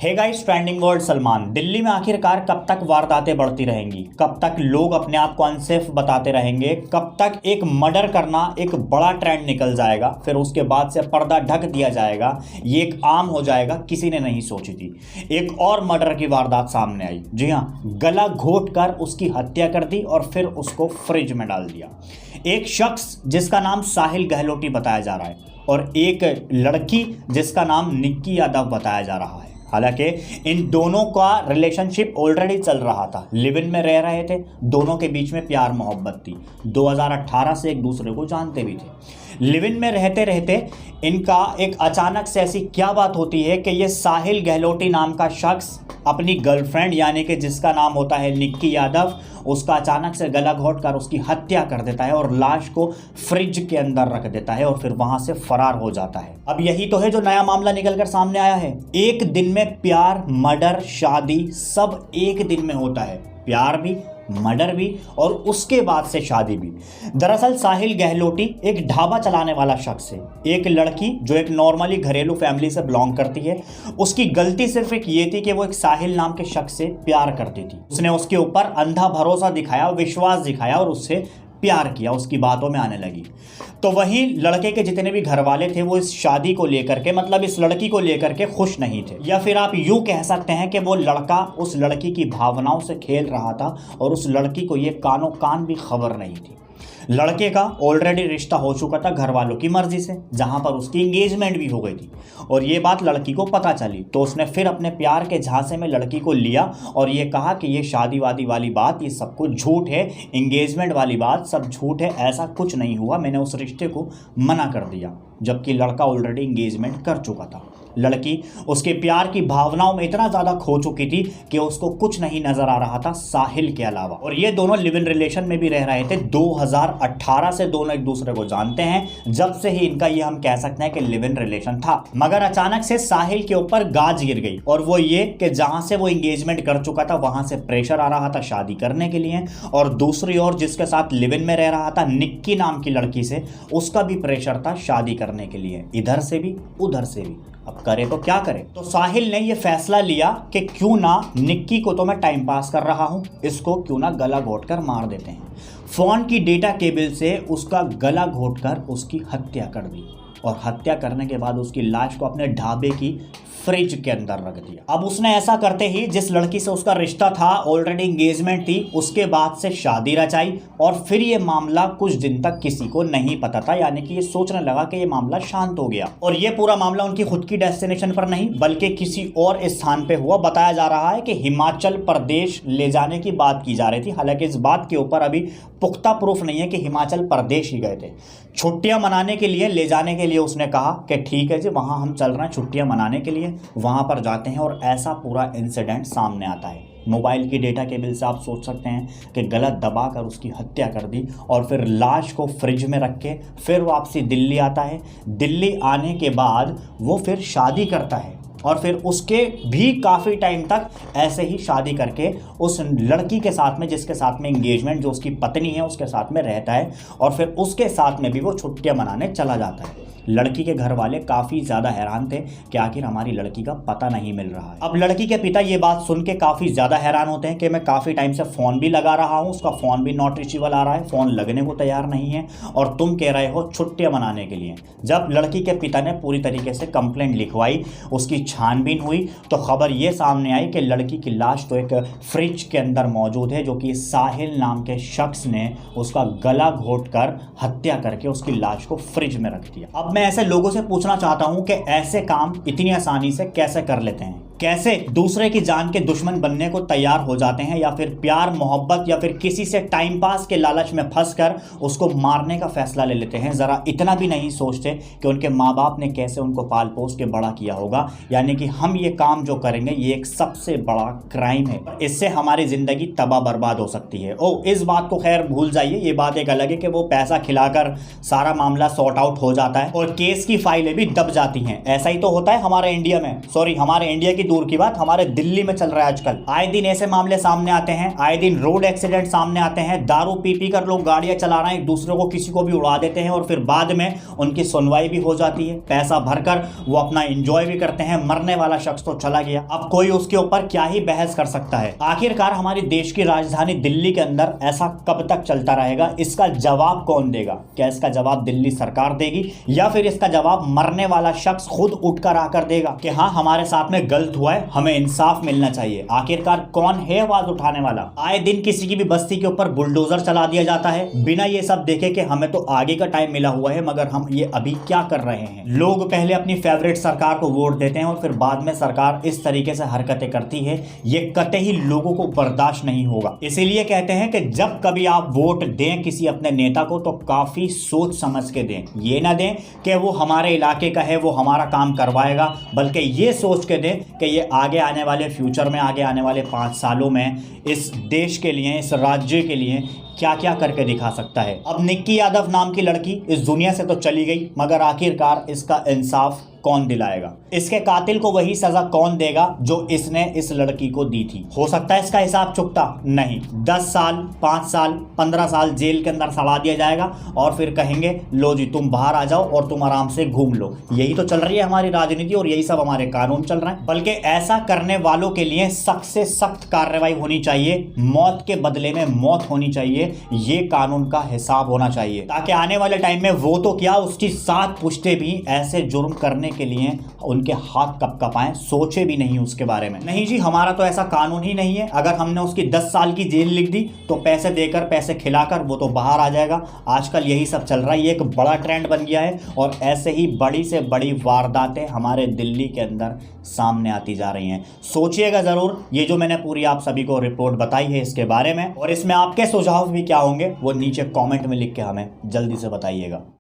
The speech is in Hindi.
हे guys, trending word Salman. Delhi में आखिरकार कब तक वारदातें बढ़ती रहेंगी? कब तक लोग अपने आप को अनसेफ बताते रहेंगे? कब तक एक मर्डर करना एक बड़ा ट्रेंड निकल जाएगा, फिर उसके बाद से पर्दा ढक दिया जाएगा, ये एक आम हो जाएगा? किसी ने नहीं सोची थी। एक और मर्डर की वारदात सामने आई। जी हाँ, गला घोट कर उसकी हत्या कर दी और फिर उसको फ्रिज में डाल दिया। एक शख्स जिसका नाम साहिल गहलोती बताया जा रहा है और एक लड़की जिसका नाम निक्की यादव बताया जा रहा है। हालांकि इन दोनों का रिलेशनशिप ऑलरेडी चल रहा था, लिव इन में रह रहे थे, दोनों के बीच में प्यार मोहब्बत थी, 2018 से एक दूसरे को जानते भी थे। लिव इन में रहते रहते इनका एक अचानक से ऐसी क्या बात होती है कि ये साहिल गहलोती नाम का शख्स अपनी गर्लफ्रेंड यानी कि जिसका नाम होता है निक्की यादव, उसका अचानक से गला घोट कर उसकी हत्या कर देता है और लाश को फ्रिज के अंदर रख देता है और फिर वहां से फरार हो जाता है। अब यही तो है जो नया मामला निकल कर सामने आया है। एक दिन में प्यार, मर्डर, शादी सब एक दिन में होता है। प्यार भी, मर्डर भी और उसके बाद से शादी भी। दरअसल साहिल गहलोती एक ढाबा चलाने वाला शख्स है। एक लड़की जो एक नॉर्मली घरेलू फैमिली से बिलोंग करती है, उसकी गलती सिर्फ एक ये थी कि वो एक साहिल नाम के शख्स से प्यार करती थी। उसने उसके ऊपर अंधा भरोसा दिखाया, विश्वास दिखाया और उससे प्यार किया, उसकी बातों में आने लगी। तो वहीं लड़के के जितने भी घर वाले थे वो इस शादी को लेकर के, मतलब इस लड़की को लेकर के खुश नहीं थे, या फिर आप यूं कह सकते हैं कि वो लड़का उस लड़की की भावनाओं से खेल रहा था और उस लड़की को ये कानों कान भी खबर नहीं थी। लड़के का ऑलरेडी रिश्ता हो चुका था घर वालों की मर्जी से, जहां पर उसकी एंगेजमेंट भी हो गई थी और ये बात लड़की को पता चली तो उसने फिर अपने प्यार के झांसे में लड़की को लिया और ये कहा कि ये शादी वादी वाली बात ये सब कुछ झूठ है, एंगेजमेंट वाली बात सब झूठ है, ऐसा कुछ नहीं हुआ, मैंने उस रिश्ते को मना कर दिया। जबकि लड़का ऑलरेडी एंगेजमेंट कर चुका था। लड़की उसके प्यार की भावनाओं में इतना ज़्यादा खो चुकी थी कि उसको कुछ नहीं नज़र आ रहा था साहिल के अलावा। और ये दोनों लिव इन रिलेशन में भी रह रहे थे। 2018 से दोनों एक दूसरे को जानते हैं, जब से ही इनका ये हम कह सकते हैं कि लिव इन रिलेशन था। मगर अचानक से साहिल के ऊपर गाज गिर गई और वो ये कि जहां से वो एंगेजमेंट कर चुका था वहां से प्रेशर आ रहा था शादी करने के लिए, और दूसरी ओर जिसके साथ लिव इन में रह रहा था निक्की नाम की लड़की से, उसका भी प्रेशर था शादी करने के लिए, इधर से भी उधर से भी। अब करे तो क्या करे? तो साहिल ने यह फैसला लिया कि क्यों ना, निक्की को तो मैं टाइम पास कर रहा हूं, इसको क्यों ना गला घोटकर मार देते हैं। फोन की डेटा केबल से उसका गला घोटकर उसकी हत्या कर दी और हत्या करने के बाद उसकी लाश को अपने ढाबे की फ्रिज के अंदर रख दिया। अब उसने ऐसा करते ही जिस लड़की से उसका रिश्ता था, ऑलरेडी एंगेजमेंट थी, उसके बाद से शादी रचाई और फिर ये मामला कुछ दिन तक किसी को नहीं पता था, यानी कि ये सोचने लगा कि ये मामला शांत हो गया। और ये पूरा मामला उनकी खुद की डेस्टिनेशन पर नहीं बल्कि किसी और स्थान पे हुआ। बताया जा रहा है कि हिमाचल प्रदेश ले जाने की बात की जा रही थी। हालांकि इस बात के ऊपर अभी पुख्ता प्रूफ नहीं है कि हिमाचल प्रदेश ही गए थे। छुट्टियां मनाने के लिए ले जाने के लिए उसने कहा कि ठीक है जी, वहां हम चल रहे हैं छुट्टियां मनाने के लिए, वहां पर जाते हैं और ऐसा पूरा इंसिडेंट सामने आता है। मोबाइल की डेटा केबल से आप सोच सकते हैं कि गलत दबाकर उसकी हत्या कर दी और फिर लाश को फ्रिज में रख के फिर वापसी दिल्ली आता है। दिल्ली आने के बाद वो फिर शादी करता है और फिर उसके भी काफ़ी टाइम तक ऐसे ही शादी करके उस लड़की के साथ में, जिसके साथ में एंगेजमेंट, जो उसकी पत्नी है, उसके साथ में रहता है और फिर उसके साथ में भी वो छुट्टियां मनाने चला जाता है। लड़की के घर वाले काफ़ी ज़्यादा हैरान थे कि आखिर हमारी लड़की का पता नहीं मिल रहा है। अब लड़की के पिता ये बात सुन के काफ़ी ज़्यादा हैरान होते हैं कि मैं काफ़ी टाइम से फ़ोन भी लगा रहा हूँ, उसका फ़ोन भी नॉट रीचेबल आ रहा है, फ़ोन लगने को तैयार नहीं है और तुम कह रहे हो छुट्टियाँ मनाने के लिए। जब लड़की के पिता ने पूरी तरीके से कंप्लेंट लिखवाई, उसकी छानबीन हुई तो खबर ये सामने आई कि लड़की की लाश तो एक फ्रिज के अंदर मौजूद है, जो कि साहिल नाम के शख्स ने उसका गला घोटकर हत्या करके उसकी लाश को फ्रिज में रख दिया। अब मैं ऐसे लोगों से पूछना चाहता हूं कि ऐसे काम इतनी आसानी से कैसे कर लेते हैं, कैसे दूसरे की जान के दुश्मन बनने को तैयार हो जाते हैं, या फिर प्यार मोहब्बत या फिर किसी से टाइम पास के लालच में फंसकर उसको मारने का फैसला ले लेते हैं। ज़रा इतना भी नहीं सोचते कि उनके माँ बाप ने कैसे उनको पाल पोस के बड़ा किया होगा। यानी कि हम ये काम जो करेंगे ये एक सबसे बड़ा क्राइम है, इससे हमारी ज़िंदगी तबाह बर्बाद हो सकती है। इस बात को खैर भूल जाइए, ये बात एक अलग है कि वो पैसा खिलाकर सारा मामला सॉर्ट आउट हो जाता है और केस की फाइलें भी दब जाती हैं। ऐसा ही तो होता है हमारे इंडिया में, सॉरी हमारे इंडिया की दूर की बात, हमारे दिल्ली में चल रहा है आजकल। आए दिन ऐसे मामले सामने आते हैं, आए दिन रोड एक्सीडेंट सामने आते हैं, दारू पी पी कर लोग गाड़ियां चला रहे हैं, एक दूसरे को किसी को भी उड़ा देते हैं और फिर बाद में उनकी सुनवाई भी हो जाती है, पैसा भरकर वो अपना एंजॉय भी करते हैं। मरने वाला शख्स तो चला गया, अब कोई उसके ऊपर क्या ही बहस कर सकता है। आखिरकार हमारे देश की राजधानी दिल्ली के अंदर ऐसा कब तक चलता रहेगा, इसका जवाब कौन देगा? क्या इसका जवाब दिल्ली सरकार देगी या फिर इसका जवाब मरने वाला शख्स खुद उठकर आकर देगा कि हाँ हमारे साथ में गलत हुआ है, हमें इंसाफ मिलना चाहिए? आखिरकार कौन है आवाज उठाने वाला? आए दिन किसी की भी बस्ती के ऊपर बुलडोजर चला दिया जाता है बिना ये सब देखे कि हमें तो आगे का टाइम मिला हुआ है, मगर हम ये अभी क्या कर रहे हैं। लोग पहले अपनी फेवरेट सरकार को वोट देते हैं और फिर बाद में सरकार इस तरीके से हरकतें करती है, ये कतई लोगों को बर्दाश्त नहीं होगा। इसीलिए कहते हैं कि जब कभी आप वोट दें किसी अपने नेता को तो काफी सोच समझ के दें। ये ना दें कि वो हमारे इलाके का है, वो हमारा काम करवाएगा, बल्कि ये सोच के दें कि ये आगे आने वाले फ्यूचर में, आगे आने वाले 5 सालों में इस देश के लिए, इस राज्य के लिए क्या क्या करके दिखा सकता है। अब निक्की यादव नाम की लड़की इस दुनिया से तो चली गई, मगर आखिरकार इसका इंसाफ कौन दिलाएगा? इसके कातिल को वही सजा कौन देगा जो इसने इस लड़की को दी थी? हो सकता है इसका हिसाब चुकता नहीं, 10 साल, 5 साल, 15 साल जेल के अंदर सड़ा दिया जाएगा और फिर कहेंगे लो जी तुम बाहर आ जाओ और तुम आराम से घूम लो। यही तो चल रही है हमारी राजनीति और यही सब हमारे कानून चल रहे हैं। बल्कि ऐसा करने वालों के लिए सख्त से सख्त कार्रवाई होनी चाहिए, मौत के बदले में मौत होनी चाहिए, ये कानून का हिसाब होना चाहिए, ताकि आने वाले टाइम में वो तो क्या, उसकी 7 पुश्ते भी ऐसे जुर्म करने के लिए उनके हाथ कपकपाएं, सोचे भी नहीं उसके बारे में। नहीं जी, हमारा तो ऐसा कानून ही नहीं है। अगर हमने उसकी 10 साल की जेल लिख दी तो पैसे देकर, पैसे खिलाकर वो तो बाहर आ जाएगा। आजकल यही सब चल रहा है, ये एक बड़ा ट्रेंड बन गया है और ऐसे ही बड़ी से बड़ी वारदातें हमारे दिल्ली के अंदर सामने आती जा रही हैं। सोचिएगा जरूर ये जो मैंने पूरी आप सभी को रिपोर्ट बताई है इसके बारे में, और इसमें आपके सुझाव भी क्या होंगे वो नीचे कमेंट में लिख के हमें जल्दी से बताइएगा।